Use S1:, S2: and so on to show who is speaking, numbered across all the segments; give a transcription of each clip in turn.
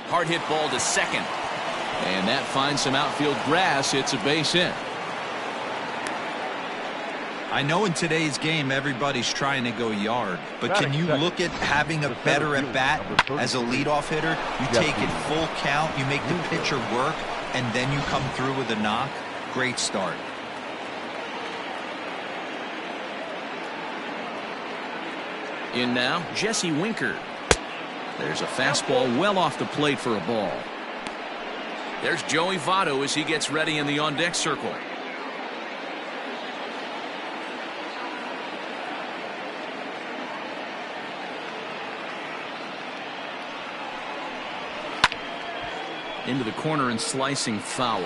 S1: Hard hit ball to second. And that finds some outfield grass. It's a base hit.
S2: I know in today's game everybody's trying to go yard, but can you look at having a better at bat as a leadoff hitter? You take it full count, you make the pitcher work, and then you come through with a knock. Great start.
S1: In now, Jesse Winker. There's a fastball well off the plate for a ball. There's Joey Votto as he gets ready in the on-deck circle. Into the corner and slicing foul.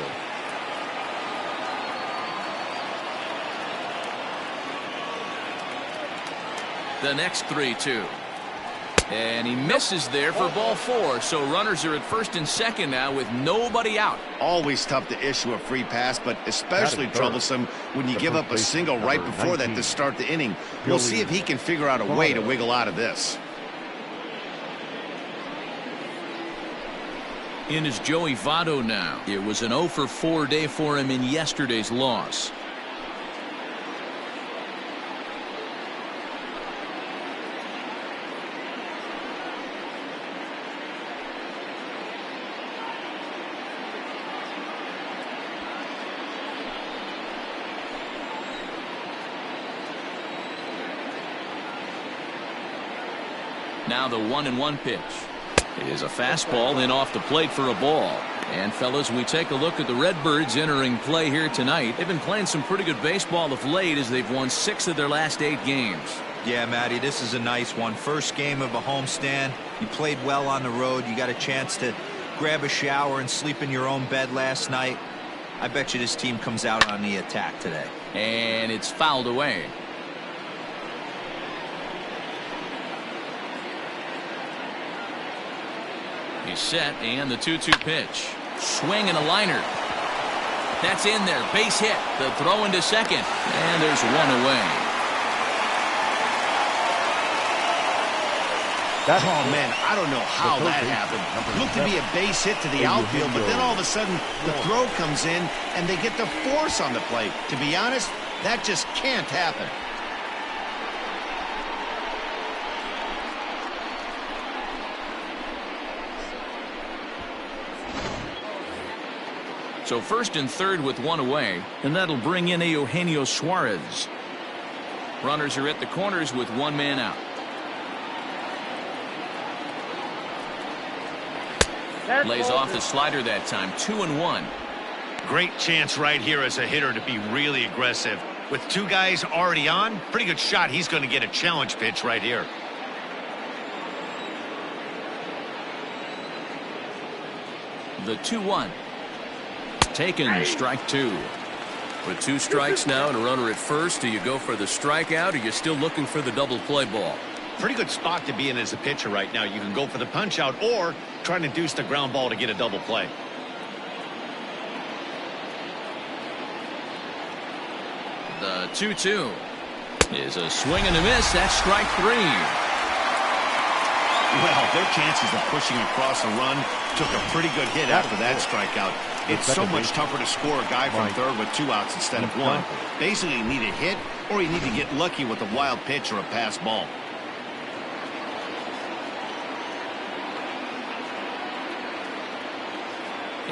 S1: The next 3-2. And he misses there for ball 4. So runners are at first and second now with nobody out.
S3: Always tough to issue a free pass, but especially troublesome when you give up a single right before that to start the inning. We'll see if he can figure out a way to wiggle out of this.
S1: In is Joey Votto now. It was an 0-for-4 day for him in yesterday's loss. Now the 1-1 pitch. It is a fastball in off the plate for a ball. And fellas, we take a look at the Redbirds entering play here tonight. They've been playing some pretty good baseball of late as they've won 6 of their last 8 games.
S2: Yeah, Matty, this is a nice one. First game of a homestand. You played well on the road. You got a chance to grab a shower and sleep in your own bed last night. I bet you this team comes out on the attack today.
S1: And it's fouled away. He's set, and the 2-2 pitch. Swing and a liner. That's in there. Base hit. The throw into second. And there's one away.
S3: Oh, man, I don't know how that happened. Looked to be a base hit to the outfield, but then all of a sudden the throw comes in, and they get the force on the plate. To be honest, that just can't happen.
S1: So first and third with one away, and that'll bring in Eugenio Suarez. Runners are at the corners with one man out. Lays off the slider that time. 2-1.
S3: Great chance right here as a hitter to be really aggressive. With 2 guys already on, pretty good shot. He's going to get a challenge pitch right here.
S1: The 2-1. Taken, strike 2. With 2 strikes now and a runner at first, do you go for the strikeout or you're still looking for the double play ball?
S3: Pretty good spot to be in as a pitcher right now. You can go for the punch out or try to induce the ground ball to get a double play.
S1: The 2-2 is a swing and a miss. That's strike 3.
S3: Well, their chances of pushing across a run took a pretty good hit after that strikeout. It's so much tougher to score a guy from third with 2 outs instead of 1. Basically, you need a hit or you need to get lucky with a wild pitch or a pass ball.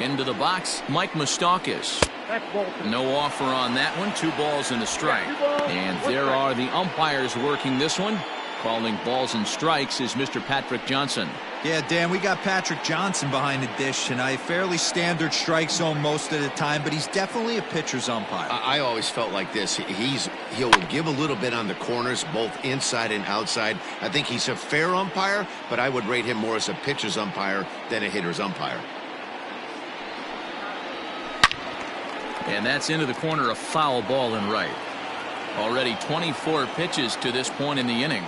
S1: Into the box, Mike Moustakas. No offer on that one. 2 balls and a strike. And there are the umpires working this one. Calling balls and strikes is Mr. Patrick Johnson.
S2: Yeah, Dan, we got Patrick Johnson behind the dish tonight. Fairly standard strike zone most of the time, but he's definitely a pitcher's umpire.
S4: I always felt like this. He'll give a little bit on the corners, both inside and outside. I think he's a fair umpire, but I would rate him more as a pitcher's umpire than a hitter's umpire.
S1: And that's into the corner, a foul ball and right. Already 24 pitches to this point in the inning.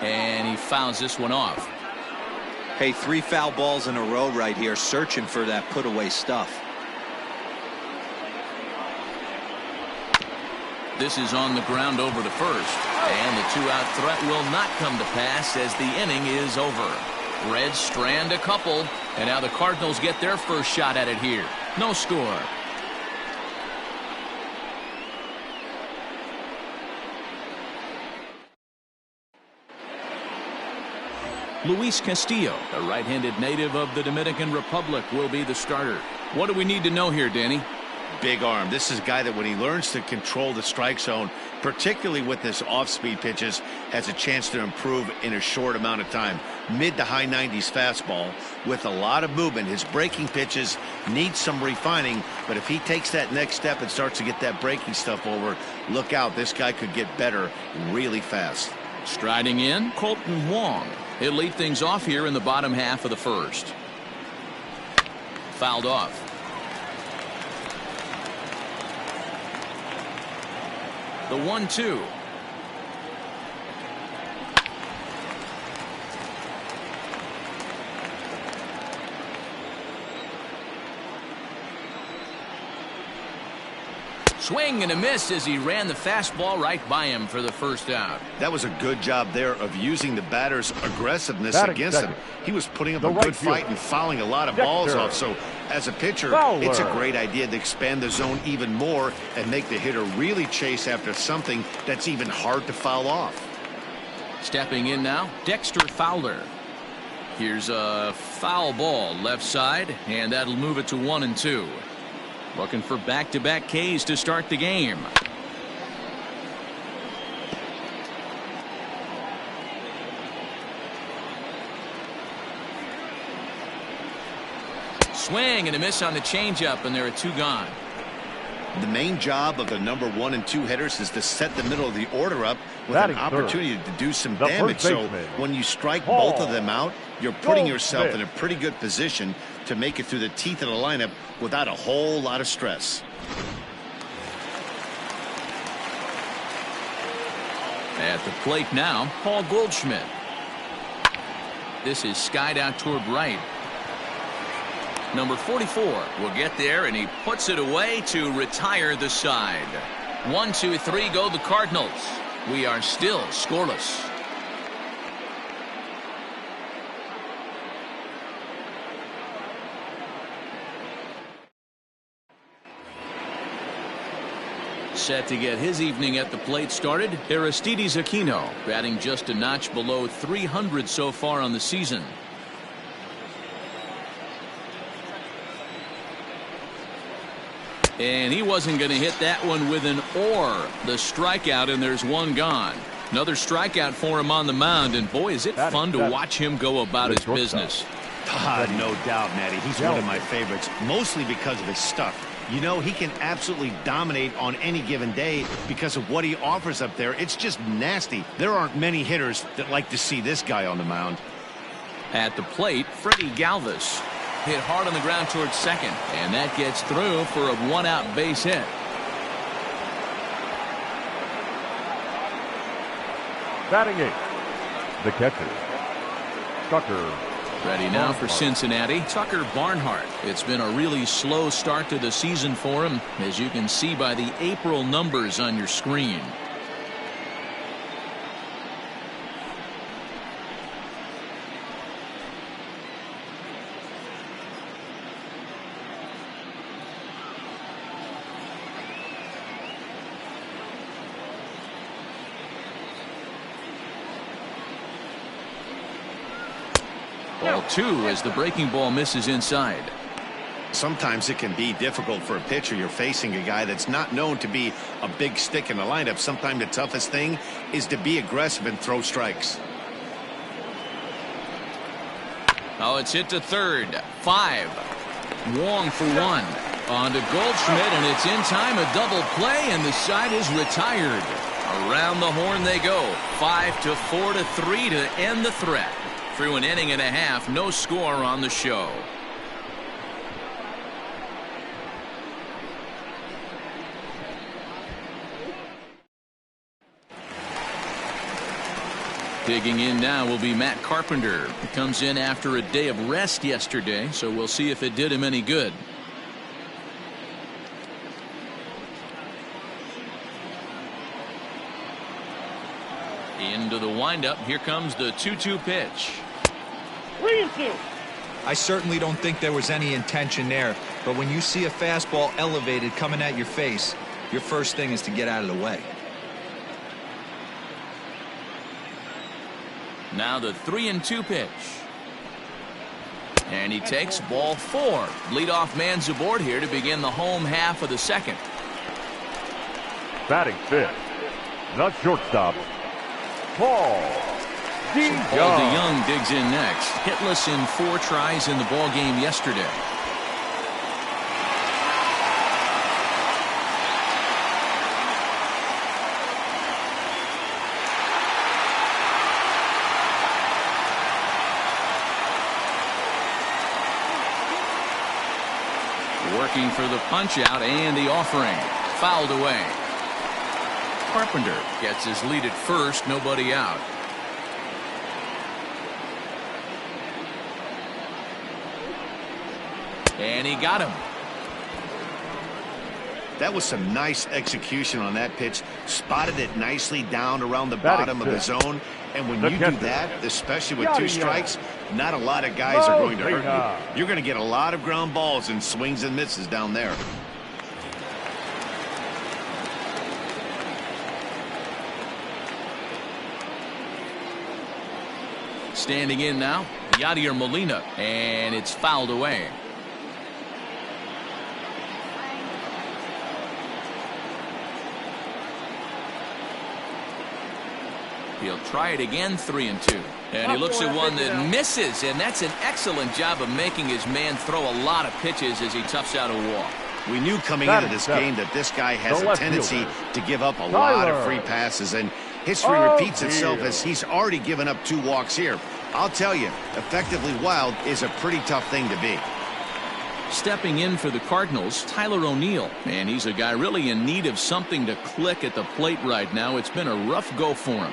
S1: And he fouls this one off.
S2: Hey, 3 foul balls in a row right here, searching for that put away stuff.
S1: This is on the ground over to first. And the two-out threat will not come to pass as the inning is over. Reds strand a couple. And now the Cardinals get their first shot at it here. No score. Luis Castillo, a right-handed native of the Dominican Republic, will be the starter. What do we need to know here, Danny?
S3: Big arm. This is a guy that when he learns to control the strike zone, particularly with this off-speed pitches, has a chance to improve in a short amount of time. Mid to high 90s fastball with a lot of movement. His breaking pitches need some refining, but if he takes that next step and starts to get that breaking stuff over, look out. This guy could get better really fast.
S1: Striding in, Colton Wong. He'll lead things off here in the bottom half of the first. Fouled off. The 1-2. Swing and a miss as he ran the fastball right by him for the first out.
S3: That was a good job there of using the batter's aggressiveness against him. He was putting up a good fight and fouling a lot of balls off. So as a pitcher, it's a great idea to expand the zone even more and make the hitter really chase after something that's even hard to foul off.
S1: Stepping in now, Dexter Fowler. Here's a foul ball left side, and that'll move it to 1-2. Looking for back-to-back Ks to start the game. Swing and a miss on the changeup, and there are two gone.
S3: The main job of the number 1 and 2 hitters is to set the middle of the order up with an opportunity to do some damage. So when you strike both of them out, you're putting yourself in a pretty good position to make it through the teeth of the lineup without a whole lot of stress.
S1: At the plate now, Paul Goldschmidt. This is skied out toward right. Number 44 will get there, and he puts it away to retire the side. 1, 2, 3 go the Cardinals. We are still scoreless. Set to get his evening at the plate started, Aristides Aquino, batting just a notch below 300 so far on the season. And he wasn't going to hit that one with an or. The strikeout, and there's one gone. Another strikeout for him on the mound, and boy, is it fun to watch him go about his business.
S3: No doubt, Matty. He's one of my favorites, mostly because of his stuff. You know, he can absolutely dominate on any given day because of what he offers up there. It's just nasty. There aren't many hitters that like to see this guy on the mound.
S1: At the plate, Freddie Galvis. Hit hard on the ground towards second, and that gets through for a one-out base hit.
S5: Batting 8, the catcher, Tucker.
S1: Ready now for Cincinnati, Tucker Barnhart. It's been a really slow start to the season for him, as you can see by the April numbers on your screen. Ball 2 as the breaking ball misses inside.
S3: Sometimes it can be difficult for a pitcher. You're facing a guy that's not known to be a big stick in the lineup. Sometimes the toughest thing is to be aggressive and throw strikes.
S1: Oh, it's hit to third. 5. Wong for 1. On to Goldschmidt, and it's in time. A double play, and the side is retired. Around the horn they go. 5-4 to 3 to end the threat. Through an inning and a half, no score on the show. Digging in now will be Matt Carpenter. He comes in after a day of rest yesterday, so we'll see if it did him any good. Into the windup. Here comes the 2-2 pitch.
S6: 3-2.
S2: I certainly don't think there was any intention there, but when you see a fastball elevated coming at your face, your first thing is to get out of the way.
S1: Now the 3-2 pitch. And he takes ball 4. Leadoff man's aboard here to begin the home half of the second.
S5: Batting fifth, the shortstop, Paul
S1: DeYoung digs in next. Hitless in 4 tries in the ball game yesterday. Working for the punch out and the offering. Fouled away. Carpenter gets his lead at first, nobody out. And he got him.
S3: That was some nice execution on that pitch. Spotted it nicely down around the bottom of the zone. And when you do that, especially with 2 strikes, not a lot of guys are going to hurt you. You're going to get a lot of ground balls and swings and misses down there.
S1: Standing in now, Yadier Molina, and it's fouled away. He'll try it again, 3-2. And he looks at one that misses, and that's an excellent job of making his man throw a lot of pitches as he toughs out a walk.
S3: We knew coming into this game that this guy has a tendency to give up a lot of free passes, and history repeats itself as he's already given up 2 walks here. I'll tell you, effectively wild is a pretty tough thing to be.
S1: Stepping in for the Cardinals, Tyler O'Neill, and he's a guy really in need of something to click at the plate right now. It's been a rough go for him.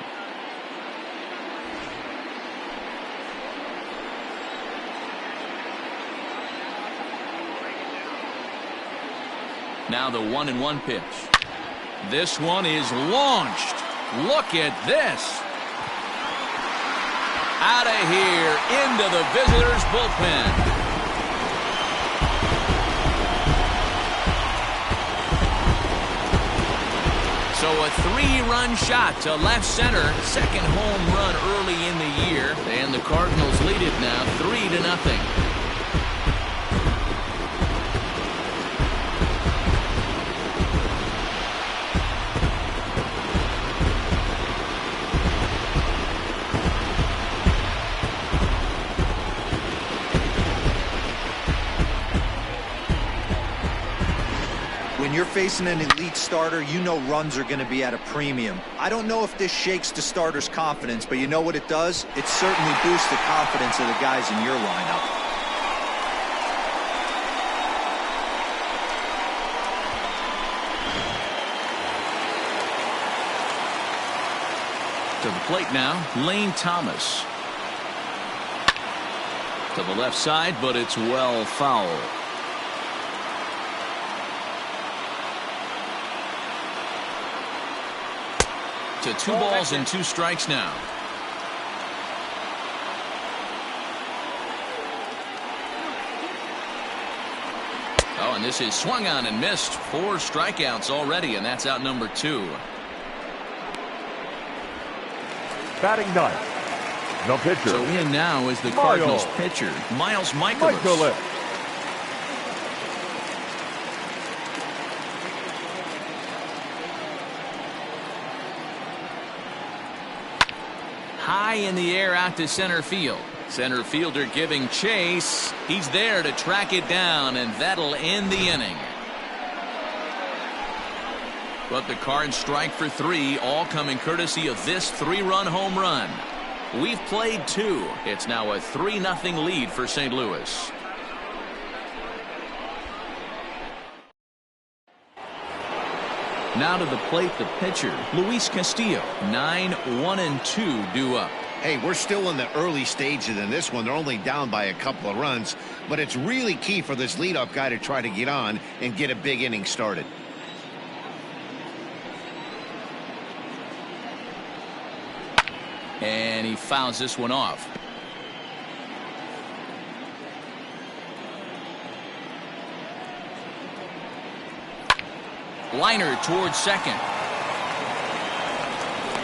S1: Now the 1-1 pitch. This one is launched. Look at this. Out of here into the visitors' bullpen. So a 3-run shot to left center. Second home run early in the year. And the Cardinals lead it now 3-0.
S2: When you're facing an elite starter, you know runs are going to be at a premium. I don't know if this shakes the starter's confidence, but you know what it does? It certainly boosts the confidence of the guys in your lineup.
S1: To the plate now, Lane Thomas. To the left side, but it's well foul. To 2 balls and 2 strikes now. Oh, and this is swung on and missed. 4 strikeouts already, and that's out number 2.
S5: Batting ninth, the pitcher.
S1: So in now is the Cardinals pitcher, Miles Mikolas. High in the air out to center field. Center fielder giving chase. He's there to track it down, and that'll end the inning. But the Cards strike for 3, all coming courtesy of this 3-run home run. We've played 2. It's now a 3-0 lead for St. Louis. Now to the plate, the pitcher, Luis Castillo. 9-1-2 due up.
S3: Hey, we're still in the early stages in this one. They're only down by a couple of runs, but it's really key for this leadoff guy to try to get on and get a big inning started.
S1: And he fouls this one off. Liner towards second.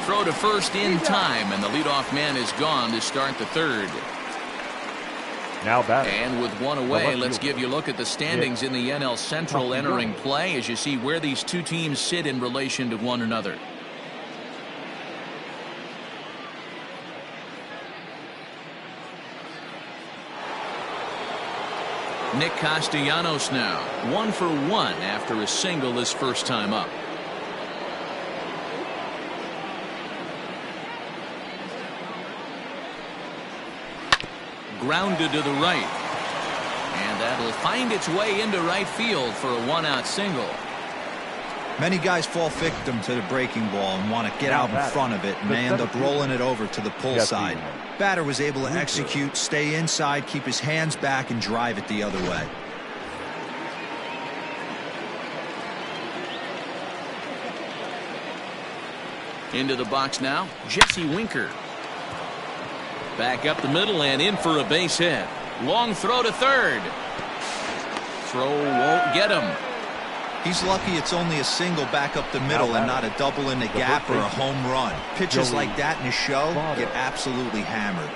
S1: Throw to first in time, and the leadoff man is gone to start the third.
S5: Now batting.
S1: And with one away, let's give you a look at the standings in the NL Central entering play as you see where these two teams sit in relation to one another. Nick Castellanos now 1 for 1 after a single his first time up. Grounded to the right, and that'll find its way into right field for a one-out single.
S2: Many guys fall victim to the breaking ball and want to get out in front of it, and they end up rolling it over to the pull side. Batter was able to execute, stay inside, keep his hands back, and drive it the other way.
S1: Into the box now, Jesse Winker. Back up the middle and in for a base hit. Long throw to third. Throw won't get him.
S2: He's lucky it's only a single back up the middle and not a double in the gap or a home run. Pitches like that in a show get absolutely hammered.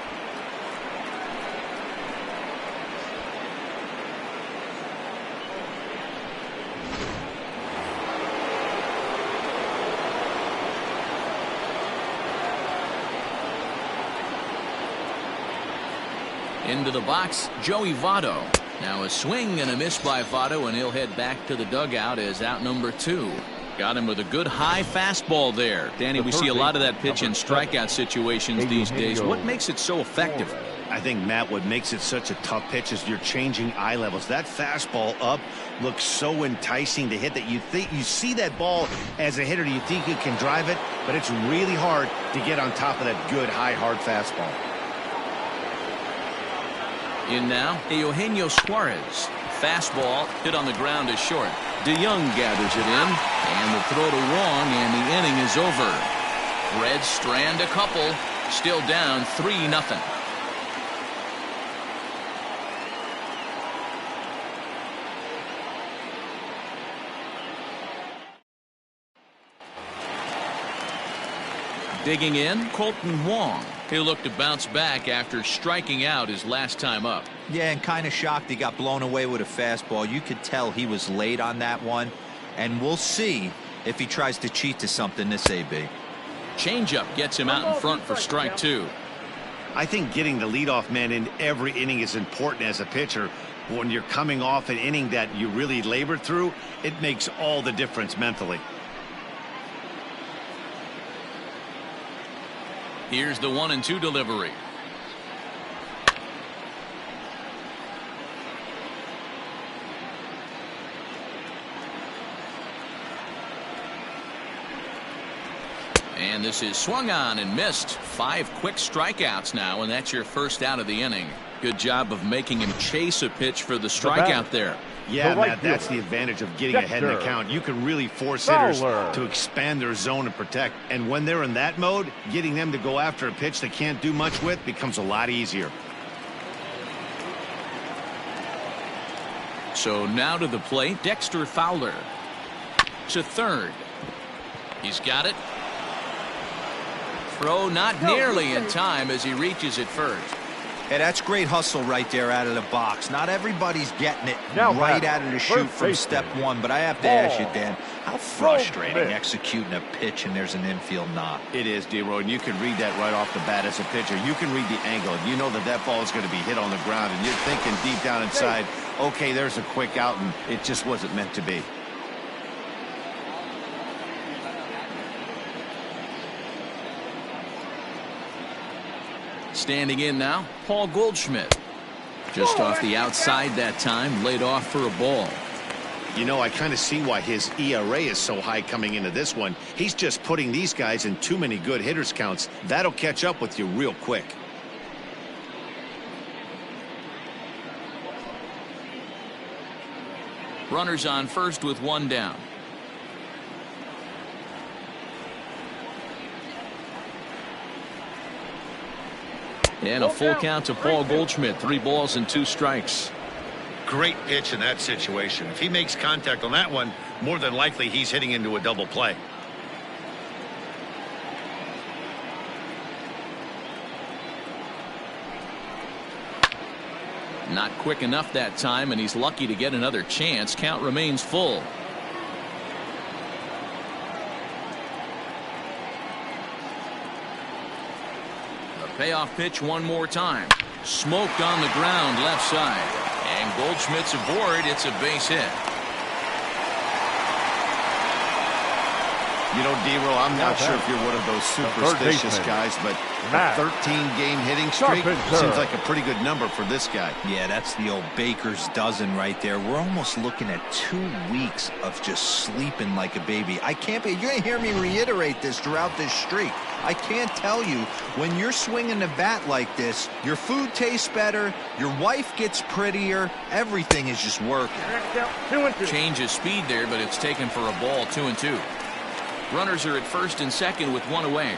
S1: Into the box, Joey Votto. Now a swing and a miss by Votto, and he'll head back to the dugout as out number 2. Got him with a good high fastball there. Danny, we see a lot of that pitch in strikeout situations these days. What makes it so effective?
S3: I think, Matt, what makes it such a tough pitch is you're changing eye levels. That fastball up looks so enticing to hit that you see that ball as a hitter, you think you can drive it, but it's really hard to get on top of that good high hard fastball.
S1: In now, Eugenio Suarez. Fastball hit on the ground is short. DeYoung gathers it in, and the throw to Wong, and the inning is over. Reds strand a couple, still down 3-0. Digging in, Colton Wong. He'll look to bounce back after striking out his last time up.
S2: Yeah, and kind of shocked he got blown away with a fastball. You could tell he was late on that one, and we'll see if he tries to cheat to something this AB.
S1: Changeup gets him out in front for strike 2.
S3: I think getting the leadoff man in every inning is important as a pitcher. When you're coming off an inning that you really labored through, it makes all the difference mentally.
S1: Here's the 1-2 delivery. And this is swung on and missed. 5 quick strikeouts now, and that's your first out of the inning. Good job of making him chase a pitch for the strikeout there.
S3: Yeah, Matt, that's the advantage of getting ahead in the count. You can really force hitters to expand their zone and protect. And when they're in that mode, getting them to go after a pitch they can't do much with becomes a lot easier.
S1: So now to the plate, Dexter Fowler. To third. He's got it. Throw not nearly in time as he reaches it first.
S2: Hey, that's great hustle right there out of the box. Not everybody's getting it
S5: Now
S2: right
S5: back,
S2: out of the chute from
S5: base
S2: step
S5: man.
S2: 1, but I have to ask you, Dan, how frustrating
S5: pitch.
S2: executing a pitch and there's an infield knock.
S3: It is, D-Roy, and you can read that right off the bat as a pitcher. You can read the angle. You know that that ball is going to be hit on the ground, and you're thinking deep down inside, okay, there's a quick out, and it just wasn't meant to be.
S1: Standing in now, Paul Goldschmidt. Just off the outside that time, laid off for a ball.
S3: You know, I kind of see why his ERA is so high coming into this one. He's just putting these guys in too many good hitters counts. That'll catch up with you real quick.
S1: Runners on first with 1 down. And a full count to Paul Goldschmidt. 3 balls and 2 strikes.
S3: Great pitch in that situation. If he makes contact on that one, more than likely he's hitting into a double play.
S1: Not quick enough that time, and he's lucky to get another chance. Count remains full. The payoff pitch one more time. Smoked on the ground left side. And Goldschmidt's aboard. It's a base hit.
S3: You know, D-Roll, I'm not sure if you're one of those superstitious guys, but a 13-game hitting streak seems like a pretty good number for this guy.
S2: Yeah, that's the old baker's dozen right there. We're almost looking at 2 weeks of just sleeping like a baby. I can't be. You're going to hear me reiterate this throughout this streak. I can't tell you, when you're swinging the bat like this, your food tastes better, your wife gets prettier, everything is just working.
S1: Change of speed there, but it's taken for a ball. 2-2. Runners are at first and second with 1 away.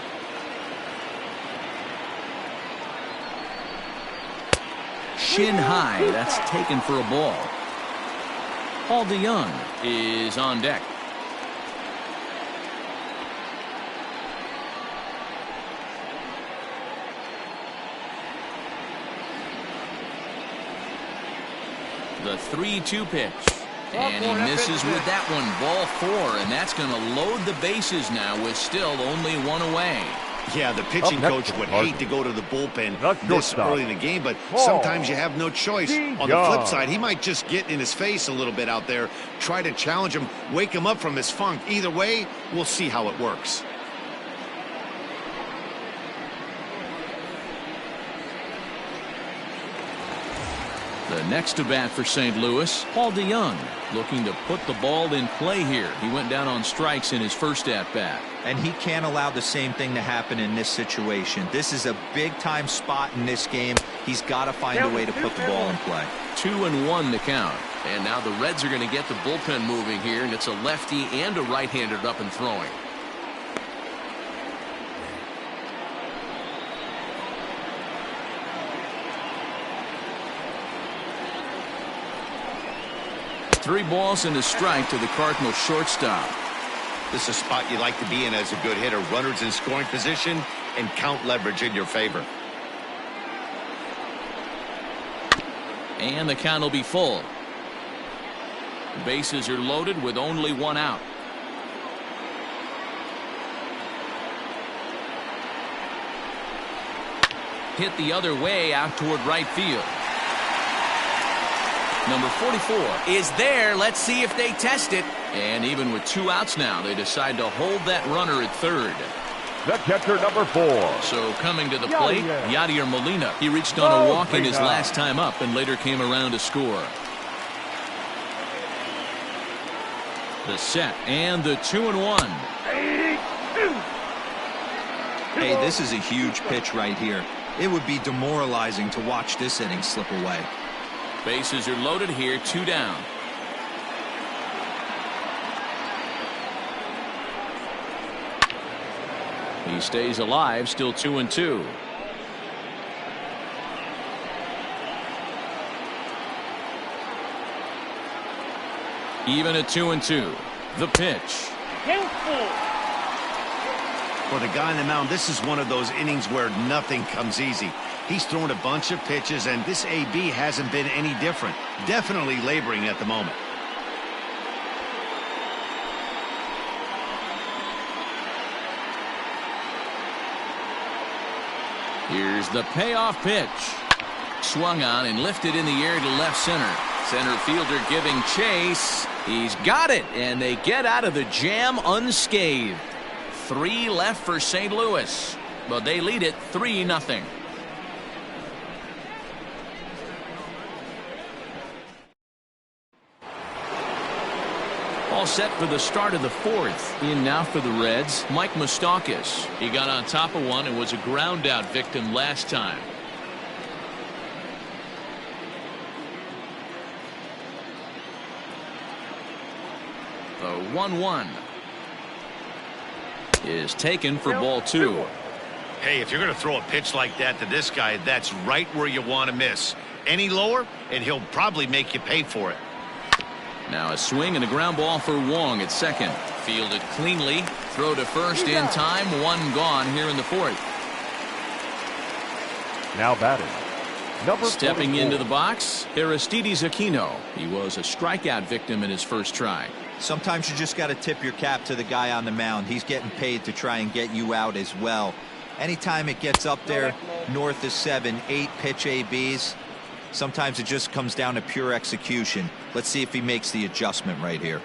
S1: Shin high. That's taken for a ball. Paul DeYoung is on deck. The 3-2 pitch. And he misses with that one. Ball 4, and that's going to load the bases now with still only 1 away.
S3: Yeah, the pitching coach would hate to go to the bullpen this early in the game, but sometimes you have no choice. On the flip side, he might just get in his face a little bit out there, try to challenge him, wake him up from his funk. Either way, we'll see how it works.
S1: The next to bat for St. Louis, Paul DeYoung, looking to put the ball in play here. He went down on strikes in his first at-bat.
S2: And he can't allow the same thing to happen in this situation. This is a big-time spot in this game. He's got to find a way to put the ball in play.
S1: 2-1 the count. And now the Reds are going to get the bullpen moving here, and it's a lefty and a right-hander up and throwing. Three balls and a strike to the Cardinals shortstop.
S3: This is a spot you like to be in as a good hitter. Runners in scoring position and count leverage in your favor.
S1: And the count will be full. Bases are loaded with only 1 out. Hit the other way out toward right field. Number 44 is there. Let's see if they test it. And even with 2 outs now, they decide to hold that runner at third.
S5: The catcher, number 4.
S1: So coming to the plate, Yadier Molina. He reached on a walk in his last time up and later came around to score. The set and the 2-1.
S2: Hey, this is a huge pitch right here. It would be demoralizing to watch this inning slip away.
S1: Bases are loaded here, 2 down. He stays alive, still 2-2. Even at 2-2. The pitch.
S3: For the guy on the mound, this is one of those innings where nothing comes easy. He's thrown a bunch of pitches, and this AB hasn't been any different. Definitely laboring at the moment.
S1: Here's the payoff pitch. Swung on and lifted in the air to left center. Center fielder giving chase. He's got it, and they get out of the jam unscathed. 3 left for St. Louis, but they lead it 3-0. All set for the start of the 4th. In now for the Reds, Mike Moustakas. He got on top of one and was a ground out victim last time. The 1-1 is taken for ball 2.
S3: Hey, if you're going to throw a pitch like that to this guy, that's right where you want to miss. Any lower, and he'll probably make you pay for it.
S1: Now a swing and a ground ball for Wong at second. Fielded cleanly. Throw to first in time. One gone here in the fourth.
S5: Now batting.
S1: Stepping into the box, Aristides Aquino. He was a strikeout victim in his first try.
S2: Sometimes you just got to tip your cap to the guy on the mound. He's getting paid to try and get you out as well. Anytime it gets up there north of 7, 8 pitch ABs, sometimes it just comes down to pure execution. Let's see if he makes the adjustment right here.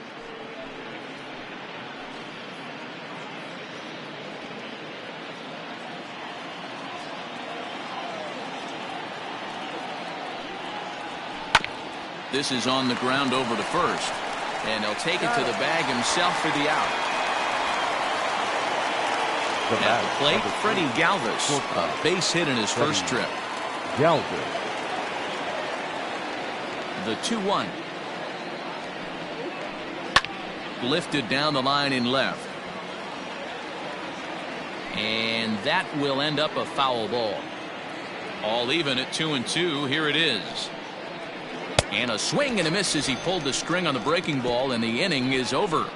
S1: This is on the ground over to first. And he'll take it to the bag himself for the out. At the plate, Freddie Galvis. A base hit in his first trip.
S5: Galvis.
S1: The 2-1. Lifted down the line in left. And that will end up a foul ball. All even at 2-2. Here it is. And a swing and a miss as he pulled the string on the breaking ball, and the inning is over.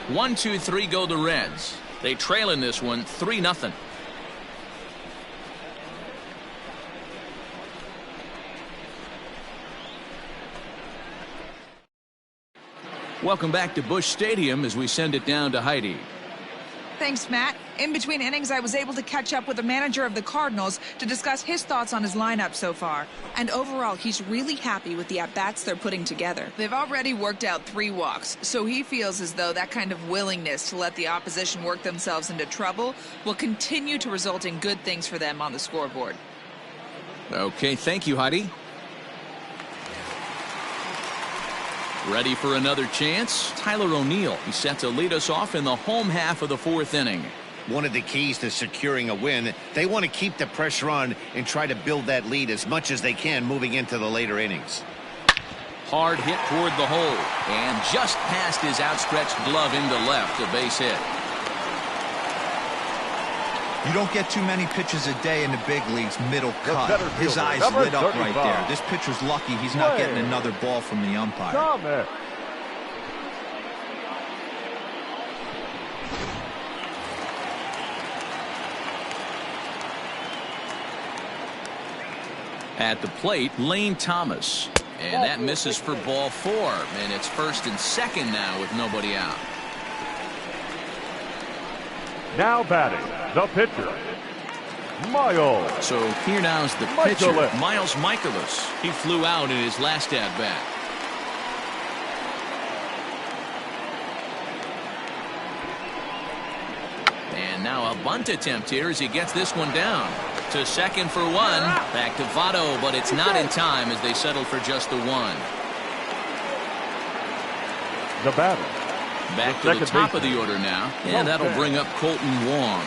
S1: 1-2-3 go the Reds. They trail in this one 3-0. Welcome back to Busch Stadium as we send it down to Heidi.
S7: Thanks, Matt. In between innings, I was able to catch up with the manager of the Cardinals to discuss his thoughts on his lineup so far. And overall, he's really happy with the at-bats they're putting together. They've already worked out 3 walks, so he feels as though that kind of willingness to let the opposition work themselves into trouble will continue to result in good things for them on the scoreboard.
S1: Okay, thank you, Heidi. Ready for another chance? Tyler O'Neill. He's set to lead us off in the home half of the 4th inning.
S4: One of the keys to securing a win, they want to keep the pressure on and try to build that lead as much as they can moving into the later innings.
S1: Hard hit toward the hole, and just past his outstretched glove into left, a base hit.
S2: You don't get too many pitches a day in the big leagues middle cut. His eyes lit up right there. This pitcher's lucky he's not getting another ball from the umpire.
S1: At the plate, Lane Thomas. And that misses for ball 4. And it's 1st and 2nd now with nobody out.
S5: Now batting, the pitcher, Miles.
S1: So here now's the pitcher, Miles Mikolas. He flew out in his last at-bat. And now a bunt attempt here as he gets this one down. To second for 1. Back to Votto, but it's not in time as they settle for just the 1.
S5: The batter.
S1: Back to the top of the order now. And that'll bring up Colton Wong.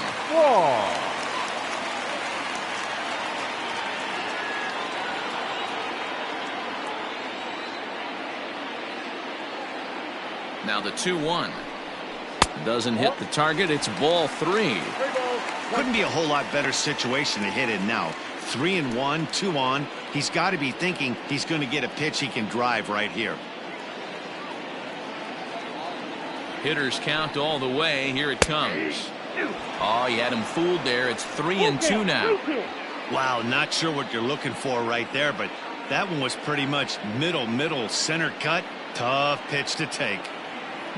S1: Now the 2-1. Doesn't hit the target. It's ball 3.
S3: Couldn't be a whole lot better situation to hit in now. 3-1, 2 on. He's got to be thinking he's going to get a pitch he can drive right here.
S1: Hitters count all the way. Here it comes. Oh, you had him fooled there. It's 3-2 now.
S3: Wow, not sure what you're looking for right there, but that one was pretty much middle, center cut. Tough pitch to take.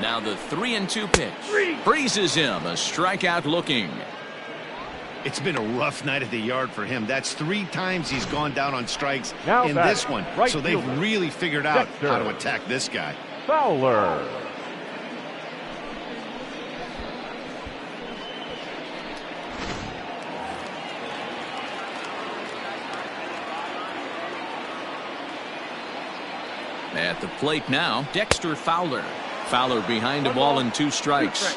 S1: Now the 3-2 pitch. Freezes him. A strikeout looking.
S3: It's been a rough night at the yard for him. That's 3 times he's gone down on strikes in this one. So they've really figured out how to attack this guy.
S5: Fowler.
S1: At the plate now, Dexter Fowler. Fowler behind a ball and 2 strikes.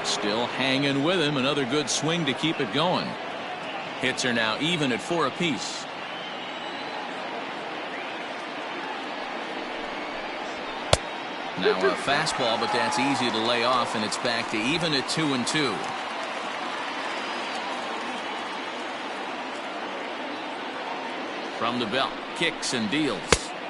S1: Still hanging with him. Another good swing to keep it going. Hits are now even at 4 apiece. Now a fastball, but that's easy to lay off, and it's back to even at 2-2. From the belt, kicks and deals.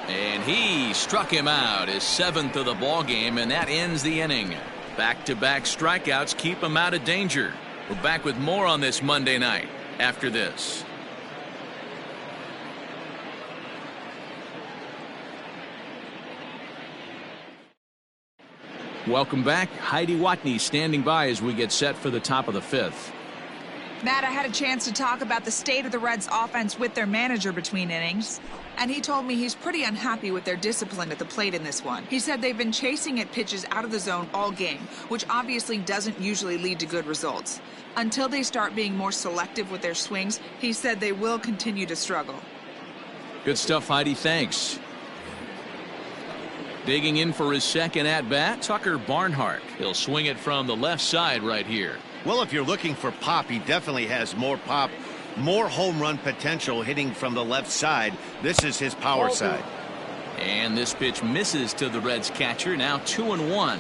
S1: And he struck him out, his 7th of the ball game, and that ends the inning. Back-to-back strikeouts keep him out of danger. We're back with more on this Monday night after this. Welcome back. Heidi Watney standing by as we get set for the top of the 5th.
S7: Matt, I had a chance to talk about the state of the Reds' offense with their manager between innings, and he told me he's pretty unhappy with their discipline at the plate in this one. He said they've been chasing at pitches out of the zone all game, which obviously doesn't usually lead to good results. Until they start being more selective with their swings, he said they will continue to struggle.
S1: Good stuff, Heidi. Thanks. Digging in for his second at-bat, Tucker Barnhart. He'll swing it from the left side right here.
S3: Well, if you're looking for pop, he definitely has more pop, more home run potential hitting from the left side. This is his power side.
S1: And this pitch misses to the Reds catcher. Now 2-1.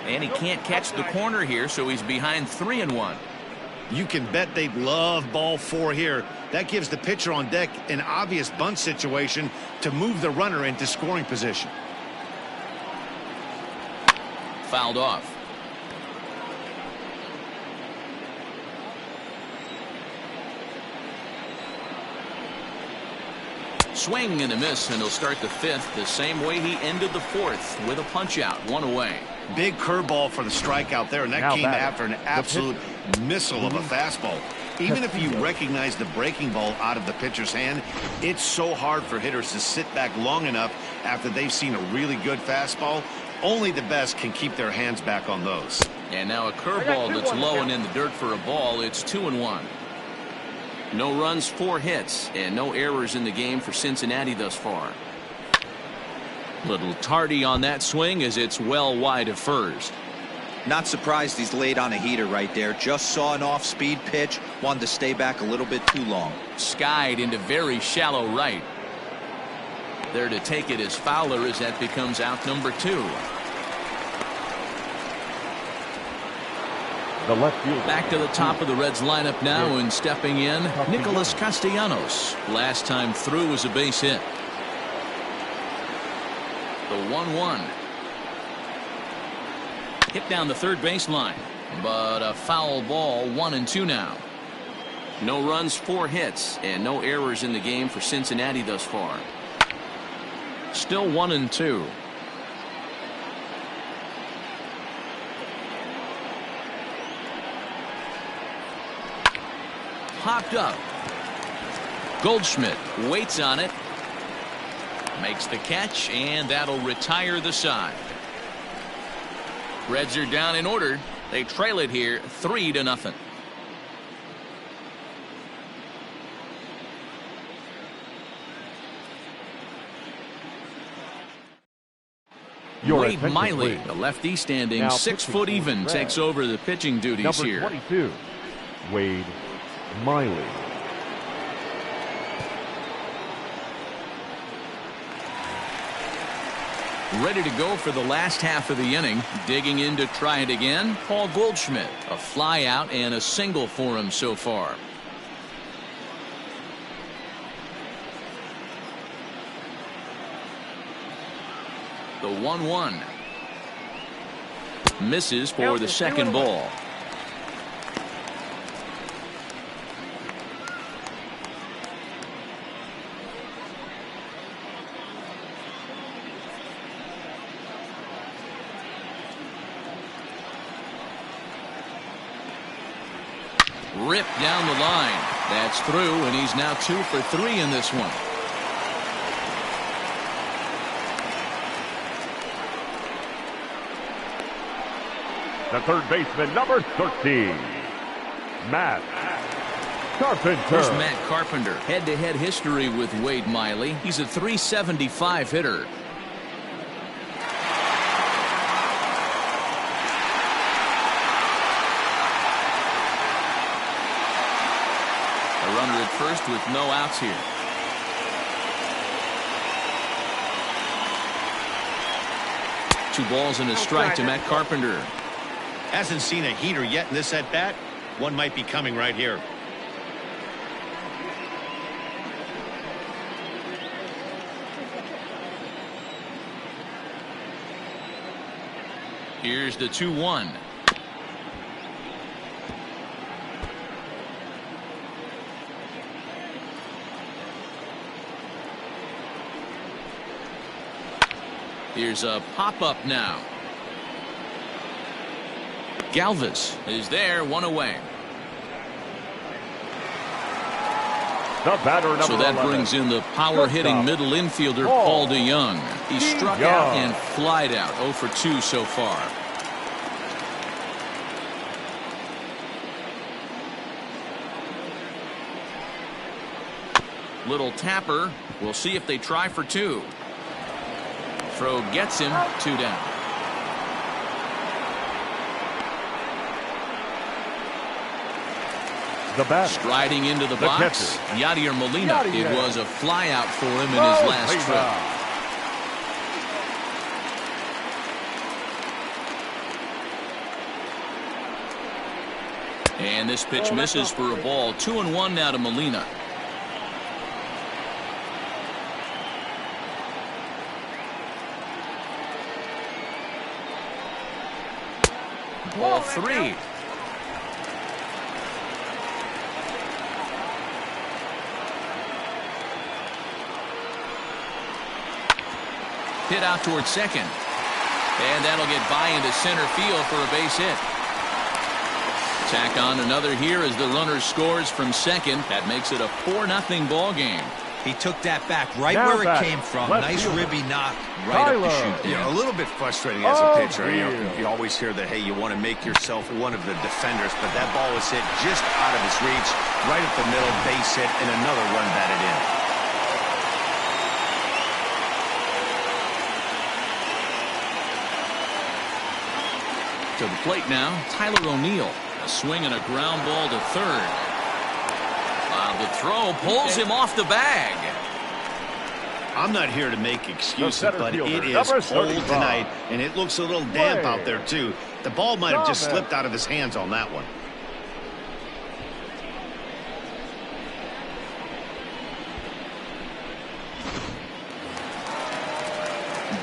S1: And he can't catch the corner here, so he's behind 3-1.
S3: You can bet they'd love ball 4 here. That gives the pitcher on deck an obvious bunt situation to move the runner into scoring position.
S1: Fouled off. Swing and a miss, and he'll start the 5th the same way he ended the 4th with a punch out, 1 away.
S3: Big curveball for the strikeout there, and that came after an absolute missile of a fastball. Even if you recognize the breaking ball out of the pitcher's hand, it's so hard for hitters to sit back long enough after they've seen a really good fastball. Only the best can keep their hands back on those.
S1: And now a curveball that's low and in the dirt for a ball. It's 2-1. No runs, 4 hits, and no errors in the game for Cincinnati thus far. Little tardy on that swing as it's well wide of first.
S2: Not surprised he's laid on a heater right there. Just saw an off-speed pitch. Wanted to stay back a little bit too long.
S1: Skied into very shallow right. There to take it is Fowler as that becomes out number 2.
S5: The left fielder.
S1: Back to the top of the Reds lineup now, and stepping in, Mikolas Castellanos. Last time through was a base hit. The 1-1. Hit down the third baseline, but a foul ball. 1-2 now. No runs, 4 hits, and no errors in the game for Cincinnati thus far. Still 1-2. Popped up. Goldschmidt waits on it. Makes the catch, and that'll retire the side. Reds are down in order. They trail it here 3-0. Wade Miley, the lefty standing
S5: Now
S1: 6 foot even,
S5: Reds.
S1: takes over the pitching duties
S5: Number
S1: here.
S5: 22, Wade Miley.
S1: Ready to go for the last half of the inning. Digging in to try it again, Paul Goldschmidt. A fly out and a single for him so far. The 1-1. Misses for the second ball. Ripped down the line. That's through, and he's now 2 for 3 in this one.
S5: The third baseman, number 13, Matt Carpenter.
S1: Here's Matt Carpenter. Head-to-head history with Wade Miley. He's a .375 hitter. A runner at first with no outs here. 2 balls and a strike to Matt Carpenter.
S3: Hasn't seen a heater yet in this at bat. One might be coming right here.
S1: Here's the 2-1. Here's a pop-up now. Galvis is there, 1 away.
S5: The batter, number
S1: So that
S5: 11.
S1: brings in the power-hitting middle infielder, Paul DeYoung. He struck out and flied out, 0 for 2 so far. Little tapper. We'll see if they try for 2. Throw gets him, 2 down.
S5: The batter.
S1: Striding into the box, Yadier Molina. It was a flyout for him in his last trip. And this pitch misses for a ball. 2-1 now to Molina. Ball 3. Hit out towards second. And that'll get by into center field for a base hit. Tack on another here as the runner scores from second. That makes it a 4-0 ball game.
S2: He took that back right
S5: Now
S2: where it
S5: back.
S2: came from.
S5: Left
S2: Nice
S5: fielder.
S2: ribby knock right up the chute there.
S3: A little bit frustrating as a pitcher.
S5: dear.
S3: You always hear that, hey, you want to make yourself one of the defenders, but that ball was hit just out of his reach, right up the middle, base hit, and another run batted in.
S1: To the plate now, Tyler O'Neill. A swing and a ground ball to third. The throw pulls him off the bag.
S3: I'm not here to make excuses,
S5: center
S3: but
S5: fielder,
S3: it is
S5: number
S3: cold
S5: 35.
S3: tonight, and it looks a little damp out there, too. The ball might have just slipped out of his hands on that one.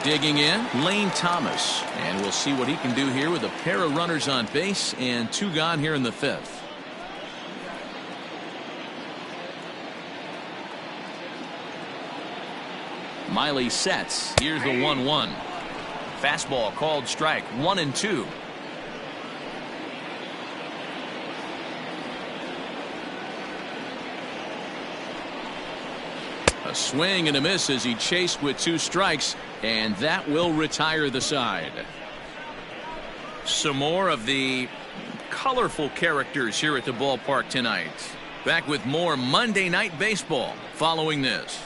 S1: Digging in, Lane Thomas. And we'll see what he can do here with a pair of runners on base and 2 gone here in the 5th. Miley sets. Here's the 1-1. Fastball called strike. 1-2. A swing and a miss as he chased with 2 strikes, and that will retire the side. Some more of the colorful characters here at the ballpark tonight. Back with more Monday Night Baseball following this.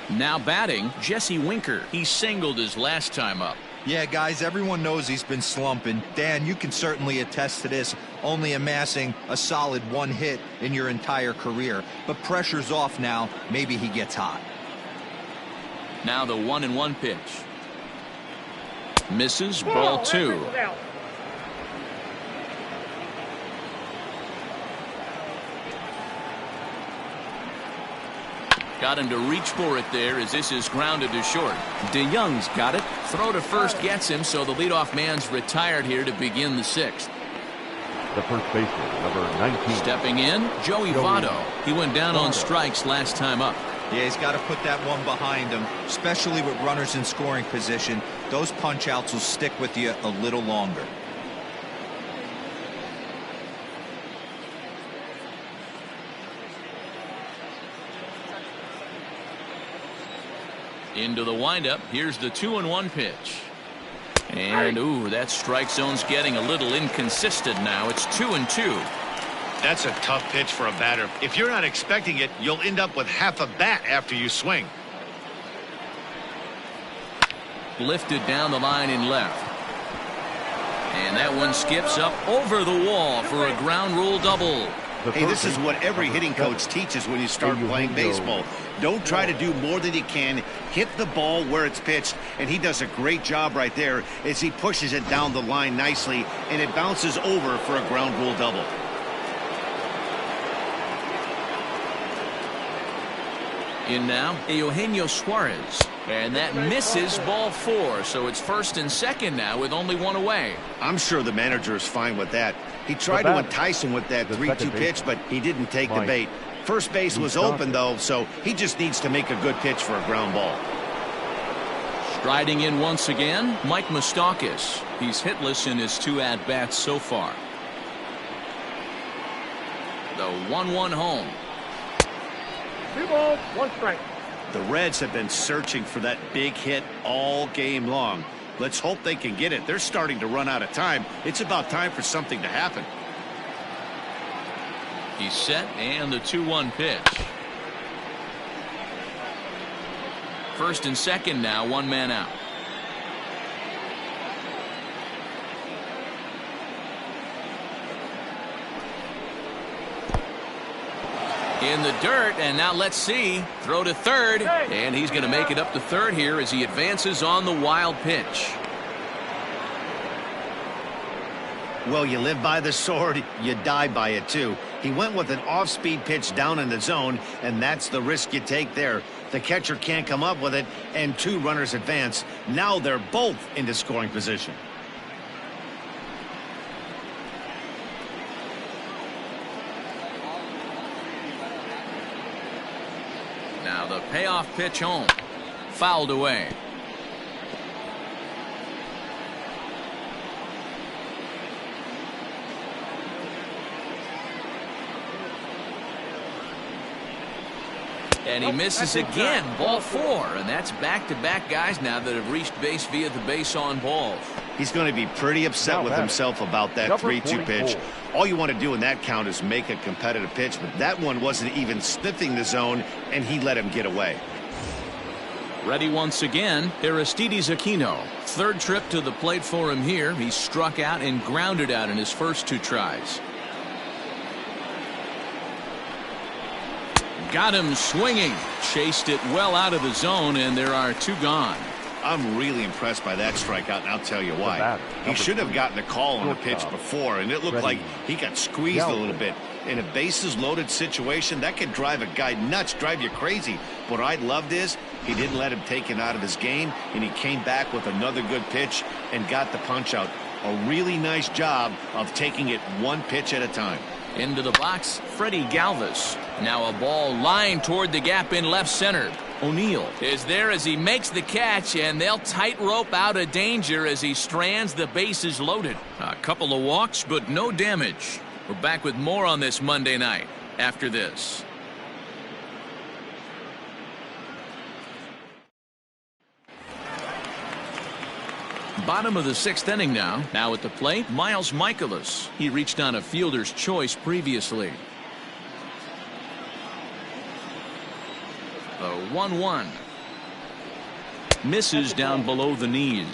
S1: Now batting, Jesse Winker. He singled his last time up.
S2: Yeah, guys, everyone knows he's been slumping. Dan, you can certainly attest to this, only amassing a solid 1 hit in your entire career. But pressure's off now. Maybe he gets hot.
S1: Now the 1-1 pitch. Misses, ball 2. Got him to reach for it there as this is grounded to short. DeYoung's got it. Throw to first gets him, so the leadoff man's retired here to begin the 6th.
S5: The first baseman, number 19.
S1: Stepping in, Joey Votto. He went down on strikes last time up.
S2: Yeah, he's got to put that one behind him, especially with runners in scoring position. Those punch-outs will stick with you a little longer.
S1: Into the windup. Here's the 2-1 pitch. And, ooh, that strike zone's getting a little inconsistent now. It's 2-2.
S3: That's a tough pitch for a batter. If you're not expecting it, you'll end up with half a bat after you swing.
S1: Lifted down the line in left. And that one skips up over the wall for a ground rule double.
S3: Hey, this is what every hitting coach teaches when you start playing baseball. Don't try to do more than you can. Hit the ball where it's pitched, and he does a great job right there as he pushes it down the line nicely, and it bounces over for a ground rule double.
S1: In now, Eugenio Suarez. And that misses ball 4, so it's first and second now with only one away.
S3: I'm sure the manager is fine with that. He tried to entice him with that 3-2 pitch, but he didn't take the bait. First base was open, though, so he just needs to make a good pitch for a ground ball.
S1: Striding in once again, Mike Moustakas. He's hitless in his 2 at-bats so far. The 1-1 home.
S6: 2 balls, 1 strike.
S3: The Reds have been searching for that big hit all game long. Let's hope they can get it. They're starting to run out of time. It's about time for something to happen.
S1: He's set, and the 2-1 pitch. First and second now, 1 man out. In the dirt, and now let's see. Throw to third, and he's going to make it up to third here as he advances on the wild pitch.
S3: Well, you live by the sword, you die by it too. He went with an off-speed pitch down in the zone, and that's the risk you take there. The catcher can't come up with it, and 2 runners advance. Now they're both into scoring position.
S1: Now the payoff pitch home. Fouled away. And he misses again. Ball 4. And that's back-to-back guys now that have reached base via the base on balls.
S3: He's going to be pretty upset with himself about that 3-2 pitch. All you want to do in that count is make a competitive pitch, but that one wasn't even sniffing the zone, and he let him get away.
S1: Ready once again, Aristides Aquino. 3rd trip to the plate for him here. He struck out and grounded out in his first 2 tries. Got him swinging. Chased it well out of the zone, and there are 2 gone.
S3: I'm really impressed by that strikeout, and I'll tell you why. He should have gotten a call on the pitch before, and it looked like he got squeezed a little bit. In a bases-loaded situation, that could drive a guy nuts, drive you crazy. What I loved is he didn't let him take it out of his game, and he came back with another good pitch and got the punch-out. A really nice job of taking it 1 pitch at a time.
S1: Into the box, Freddie Galvis. Now a ball lined toward the gap in left center. O'Neill is there as he makes the catch, and they'll tightrope out of danger as he strands the bases loaded. A couple of walks, but no damage. We're back with more on this Monday night after this. Bottom of the 6th inning now. Now at the plate, Miles Mikolas. He reached on a fielder's choice previously. The 1-1. Misses down below the knees.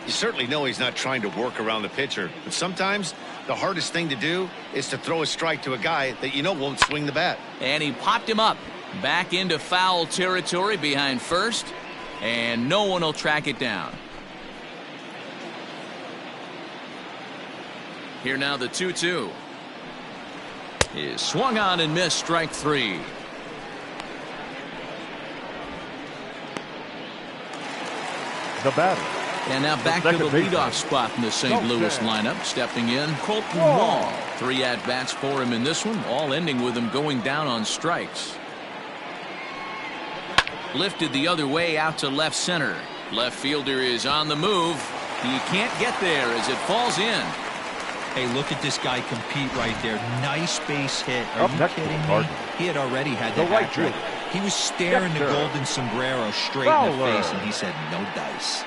S3: You certainly know he's not trying to work around the pitcher, but sometimes the hardest thing to do is to throw a strike to a guy that you know won't swing the bat.
S1: And he popped him up. Back into foul territory behind first, and no one will track it down. Here now the 2-2. Is swung on and missed, strike 3.
S5: The batter.
S1: And now back to the leadoff spot in the St. Louis lineup. Stepping in, Colton Wall. 3 at-bats for him in this one, all ending with him going down on strikes. Lifted the other way out to left center. Left fielder is on the move. He can't get there as it falls in.
S2: Hey, look at this guy compete right there. Nice base hit. Are you kidding me? He had already had the hat trick. He was staring the golden sombrero straight in the face, and he said, no dice.